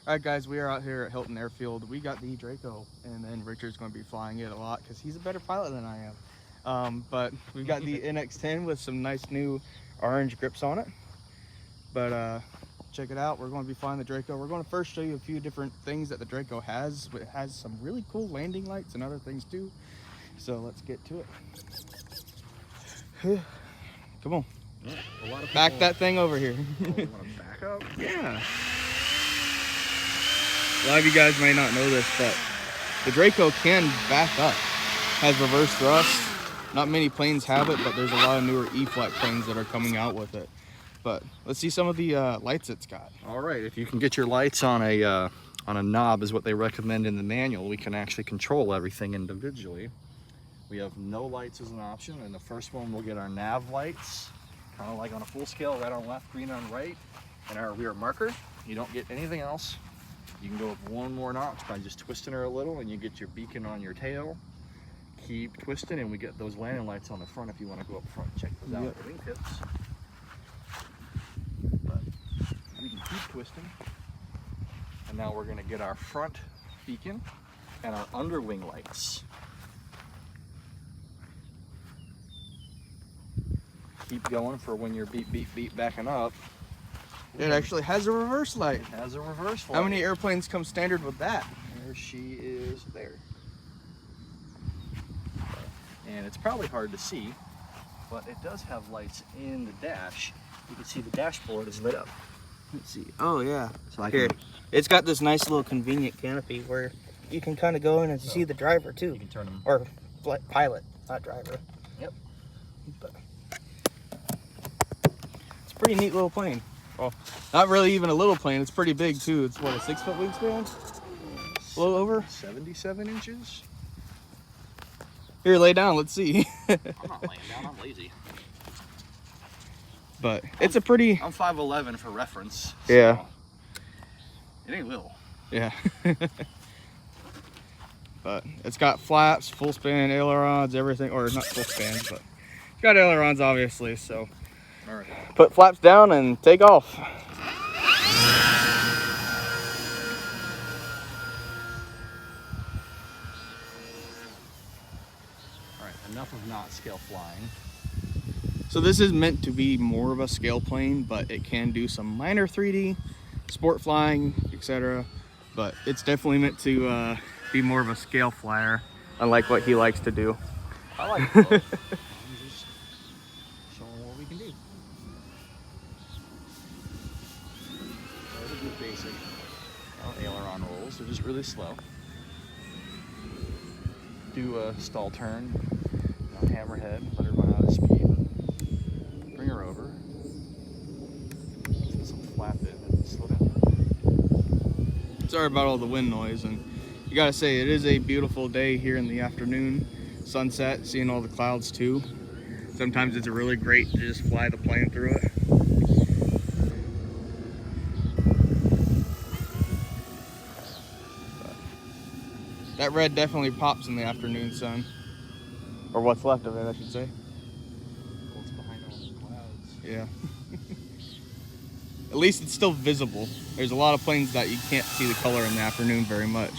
All right, guys, we are out here at Hilton Airfield. We got the DRACO, and then Richard's going to be flying it a lot because he's a better pilot than I am. But we've got the NX10 with some nice new orange grips on it. But check it out. We're going to be flying the DRACO. We're going to first show you a few different things that the DRACO has. It has some really cool landing lights and other things too. So let's get to it. Come on. Yeah, a lot of back that thing over here. Oh, you want to back up? Yeah. A lot of you guys may not know this, but the DRACO can back up. Has reverse thrust. Not many planes have it, but there's a lot of newer E-flight planes that are coming out with it. But let's see some of the lights it's got. All right, if you can get your lights on a knob is what they recommend in the manual, we can actually control everything individually. We have no lights as an option. In the first one, we'll get our nav lights, kind of like on a full scale, red on left, green on right, and our rear marker. You don't get anything else. You can go up one more notch by just twisting her a little, and you get your beacon on your tail. Keep twisting, and we get those landing lights on the front if you want to go up front and check those out with the wingtips. But we can keep twisting. And now we're going to get our front beacon and our underwing lights. Keep going for when you're beep, beep, beep backing up. It actually has a reverse light. It has a reverse light. How many airplanes come standard with that? There she is there. And it's probably hard to see, but it does have lights in the dash. You can see the dashboard is lit up. Let's see. Oh yeah. So I Here, can, it's got this nice little convenient canopy where you can kind of go in and see the driver too. you can turn them. Or pilot, not driver. Yep. But it's a pretty neat little plane. Well, not really even a little plane. It's pretty big too. It's what, a 6-foot wingspan? A little over? 77 inches. Here, lay down. Let's see. I'm not laying down. I'm lazy. But it's a pretty. I'm 5'11" for reference. So Yeah. It ain't little. Yeah. But it's got flaps, full span, ailerons, everything. Or not full spans, but it's got ailerons obviously. So All right. put flaps down and take off. All right. Enough of not scale flying. So this is meant to be more of a scale plane, but it can do some minor 3D, sport flying, etc. But it's definitely meant to be more of a scale flyer, unlike what he likes to do. I like both. I'm just showing what we can do. So we do basic aileron rolls. They're just really slow. Do a stall turn, hammerhead, let her run out of speed. Bring her over. Put some flap in and slow down. Sorry about all the wind noise, and you gotta say it is a beautiful day here in the afternoon. Sunset, seeing all the clouds too. Sometimes it's really great to just fly the plane through it. But that red definitely pops in the afternoon sun. Or what's left of it, I should say. What's behind all the clouds? Yeah. At least it's still visible. There's a lot of planes that you can't see the color in the afternoon very much.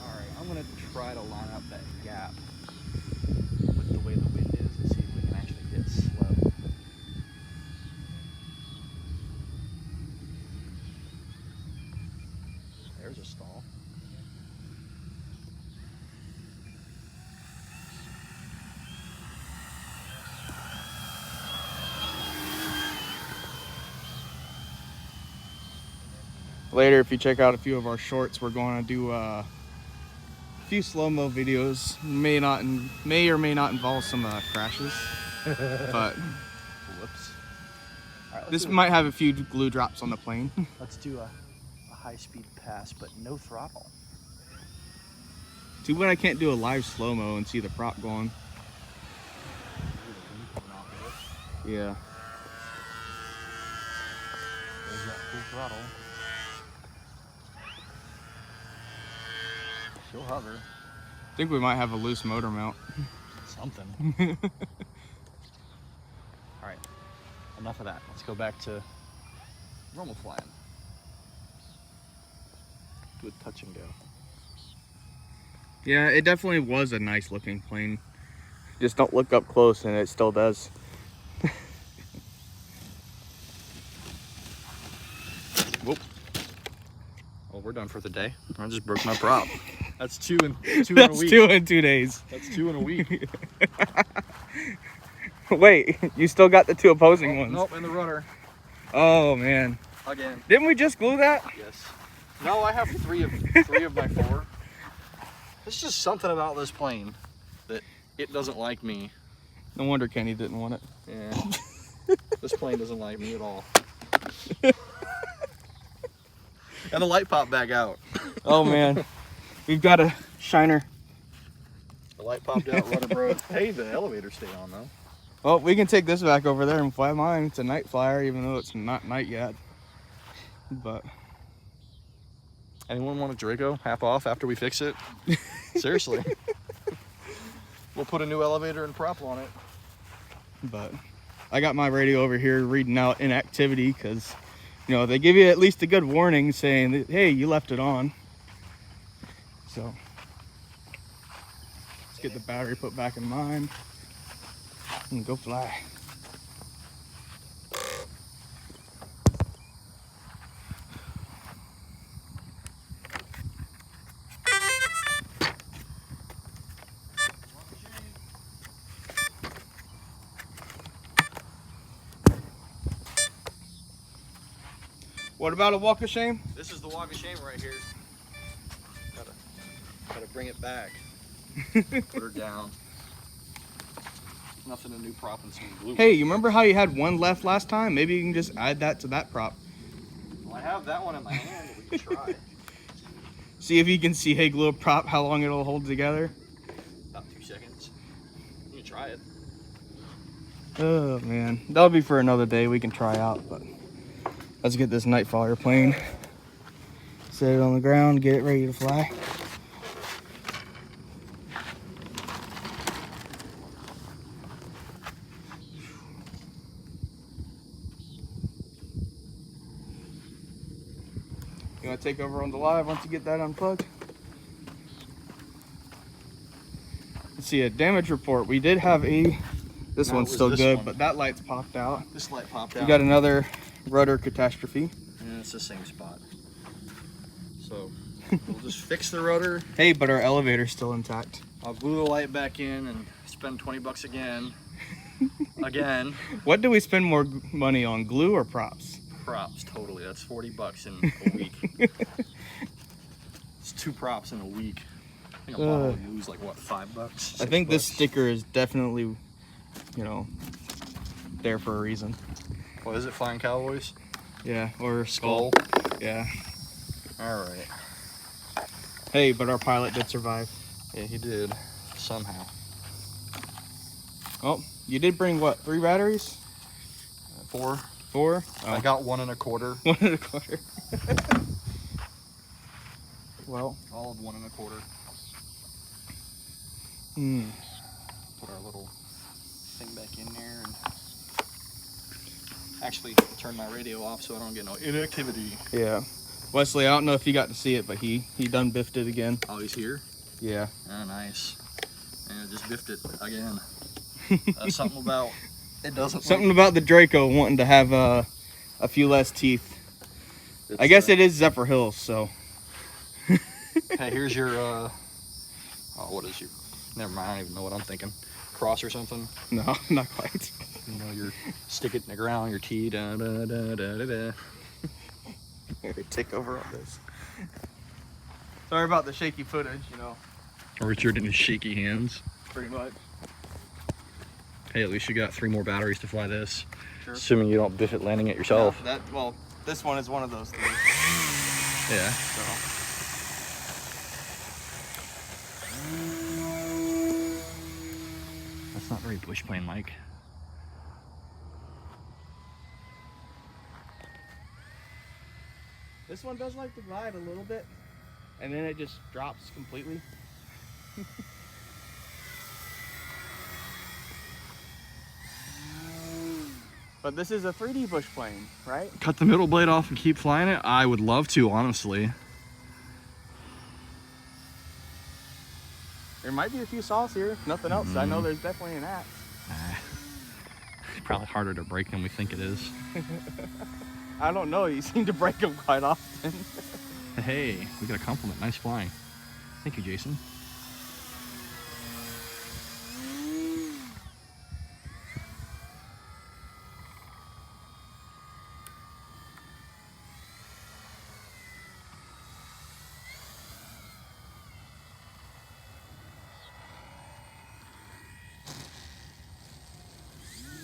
Alright, I'm going to try to line up that gap with the way the wind is and see if we can actually get slow. There's a stall. Later, if you check out a few of our shorts, we're going to do a few slow-mo videos. May or may not involve some crashes, but Whoops. All right, this might have a few glue drops on the plane. let's do a high-speed pass, but no throttle. Too bad I can't do a live slow-mo and see the prop going. Yeah. There's that full throttle. She'll hover. I think we might have a loose motor mount. Something. All right, enough of that. Let's go back to normal flying. Do a touch and go. Yeah, it definitely was a nice looking plane. Just don't look up close and it still does. Whoop. Oh, we're done for the day. I just broke my prop. That's two in a That's week. 2 in 2 days. That's 2 in a week. Wait, you still got the 2 opposing ones? Nope, and the rudder. Oh man. Again. Didn't we just glue that? Yes. No, I have three of my 4. There's just something about this plane that it doesn't like me. No wonder Kenny didn't want it. Yeah. This plane doesn't like me at all. And the light popped back out. Oh man. We've got a shiner. The light popped out, rudder broke. Hey, the elevator stayed on though. Well, we can take this back over there and fly mine. It's a night flyer, even though it's not night yet. But anyone want a Draco half off after we fix it? Seriously. We'll put a new elevator and prop on it. But I got my radio over here reading out inactivity because, you know, they give you at least a good warning saying that, hey, you left it on. So let's get the battery put back in mine and go fly. What about a walk of shame? This is the walk of shame right here. Gotta bring it back. Put her down. Nothing a new prop and some glue. Hey, you remember how you had one left last time? Maybe you can just add that to that prop. Well, I have that one in my hand, but we can try. See if you can see, hey, glue a prop, how long it'll hold together. About 2 seconds. You can try it. Oh man, that'll be for another day we can try out, but let's get this Nightfall plane, set it on the ground, get it ready to fly. You want to take over on the live once you get that unplugged? Let's see, a damage report. We did have this one's still good, but that light's popped out. This light popped out. We got another rudder catastrophe. Yeah, it's the same spot. So we'll just fix the rudder. Hey, but our elevator's still intact. I'll glue the light back in and spend 20 bucks again. Again. What do we spend more money on, glue or props? Props, totally. That's 40 bucks in a week. It's 2 props in a week. I think a bottle would lose like what, 5 bucks? I think bucks? this sticker is definitely, you know, there for a reason. What is it, Flying Cowboys? Yeah, or skull. Yeah. All right. Hey, but our pilot did survive. Yeah, he did somehow. Oh, you did bring what, 3 batteries? 4. 4? Oh. I got 1 1/4. 1 1/4. Well, all of 1 1/4. Put our little thing back in there and actually turn my radio off so I don't get no inactivity. Yeah. Wesley, I don't know if you got to see it, but he done biffed it again. Oh, he's here? Yeah. Oh, nice. And just biffed it again. Something about it doesn't. Something about the Draco wanting to have a few less teeth. I guess it is Zephyr Hills, so. Hey, here's your. Oh, what is your? Never mind. I don't even know what I'm thinking. Cross or something? No, not quite. You know, your stick it in the ground. Your T. Da da da da da da. Here, take over on this. Sorry about the shaky footage, you know. Richard in his shaky hands. Pretty much. Hey, at least you got 3 more batteries to fly this. Sure. Assuming you don't biff it landing it yourself. Yeah, well, this one is one of those 3. Yeah. So. That's not very bush plane like. This one does like to glide a little bit, and then it just drops completely. But this is a 3D bush plane, right? Cut the middle blade off and keep flying it? I would love to, honestly. There might be a few saws here. Nothing else. I know there's definitely an axe. It's probably harder to break than we think it is. I don't know. You seem to break them quite often. Hey, we got a compliment. Nice flying. Thank you, Jason.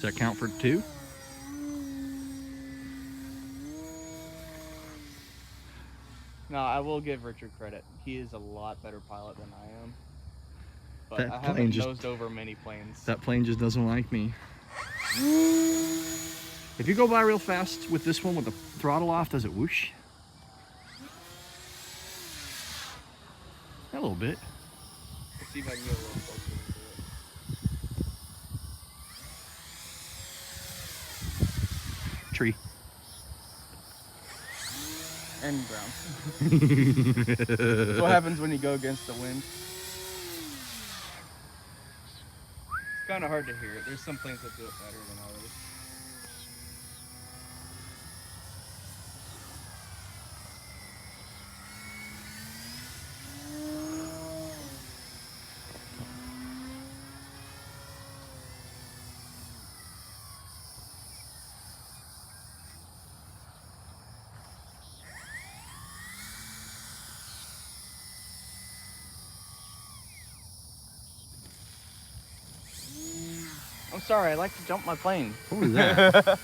Does that count for 2? No, I will give Richard credit. He is a lot better pilot than I am. But That I plane haven't just- nosed over many planes. That plane just doesn't like me. If you go by real fast with this one with the throttle off, does it whoosh? A little bit. Let's see if I can get a little closer to it. Tree. And ground. That's what happens when you go against the wind. It's kind of hard to hear it. There's some planes that do it better than others. I'm sorry, I like to jump my plane. What was that?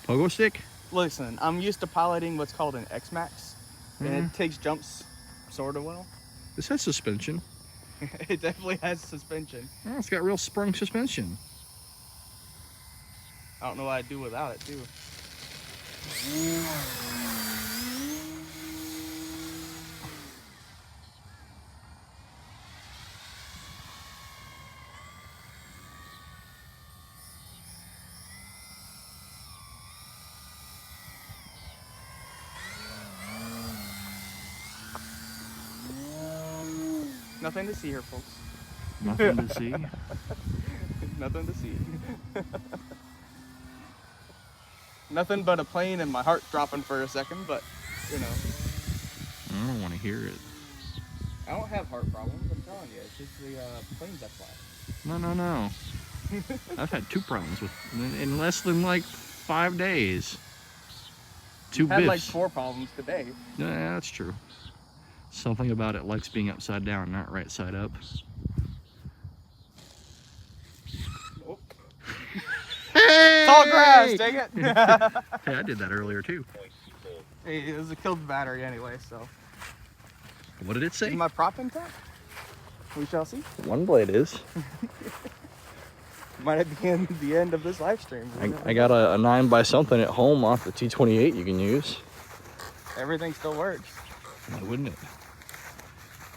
Pogo stick? Listen, I'm used to piloting what's called an X-Max, and it takes jumps sort of well. This has suspension. It definitely has suspension. Oh, it's got real spring suspension. I don't know what I'd do without it, too. Nothing to see here, folks. Nothing to see. Nothing to see. Nothing but a plane and my heart dropping for a second, but, you know. I don't want to hear it. I don't have heart problems, I'm telling you. It's just the planes I fly. No. I've had 2 problems with in less than like 5 days. 2 Had biffs. like 4 problems today. Yeah, that's true. Something about it likes being upside down, not right side up. Oh. Hey! Tall grass, dang it! Hey, I did that earlier too. Hey, it was a killed battery anyway, so. What did it Is say? my prop intact? We shall see. One blade is. Might be in the end of this live stream. I got a 9 by something at home off the T28 you can use. Everything still works. Why wouldn't it?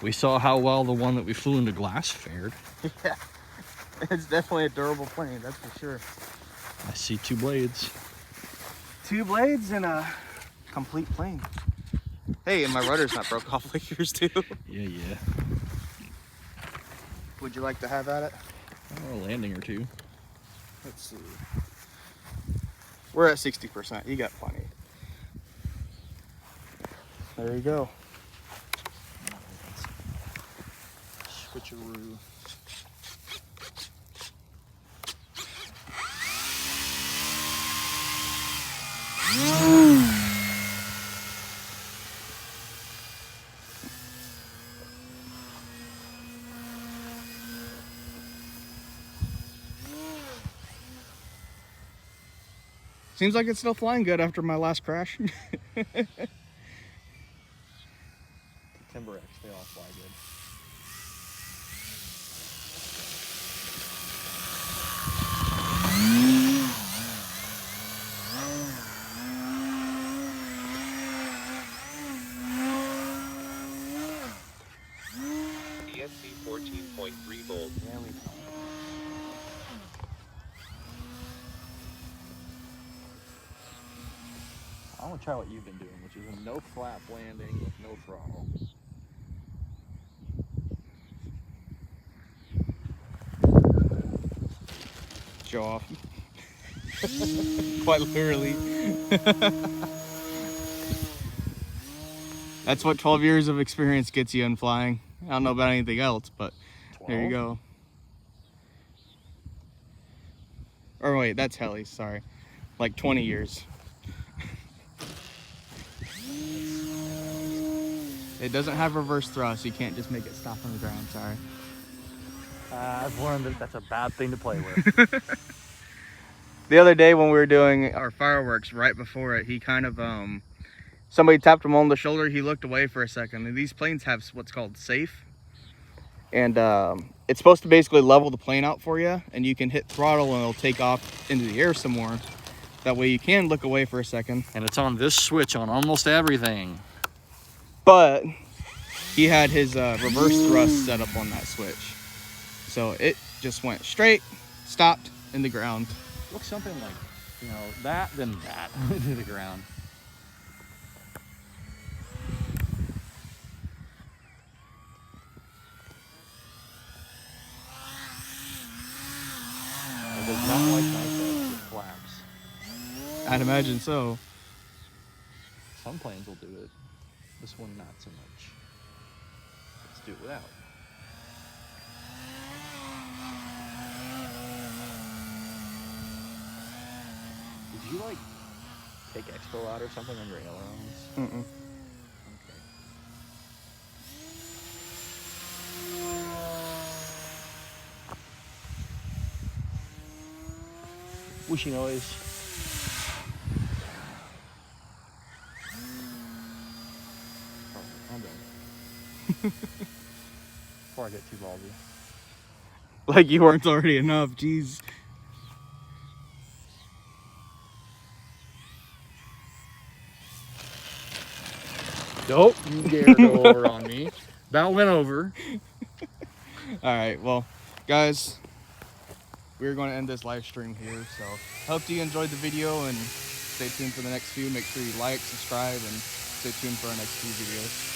We saw how well the one that we flew into glass fared. Yeah. It's definitely a durable plane, that's for sure. I see 2 blades. 2 blades and a complete plane. Hey, and my rudder's not broke off like yours too. Yeah. Would you like to have at it? Oh, a landing or 2. Let's see. We're at 60%. You got plenty. There you go. Switcheroo. Seems like it's still flying good after my last crash. Timber X, they all fly good. ESC 14.3 volts. There we go. I want to try what you've been doing, which is a no flap landing with no throttle. show off. Quite literally. That's what 12 years of experience gets you in flying. I don't know about anything else, but 12? there you go. Or wait, that's helis, sorry. Like 20 years. It doesn't have reverse thrust, so you can't just make it stop on the ground, sorry. I've learned that that's a bad thing to play with. The other day when we were doing our fireworks, right before it, he kind of, somebody tapped him on the shoulder, he looked away for a second. And these planes have what's called safe. And it's supposed to basically level the plane out for you, and you can hit throttle and it'll take off into the air some more. That way you can look away for a second. And it's on this switch on almost everything. But he had his reverse thrust set up on that switch. So it just went straight, stopped in the ground. Looks something like, you know, that, then that to the ground. It does not like nice edge with flaps. I'd imagine so. Some planes will do it. This one not so much. Let's do it without. Did you like take expo out or something on your ailerons? Mm-mm. Okay. Whooshy noise. I'm done. Before I get too ballsy. Like you weren't already enough, jeez. Nope, you dare go over on me. That went over. Alright, well, guys, we're going to end this live stream here. So, hope you enjoyed the video and stay tuned for the next few. Make sure you like, subscribe, and stay tuned for our next few videos.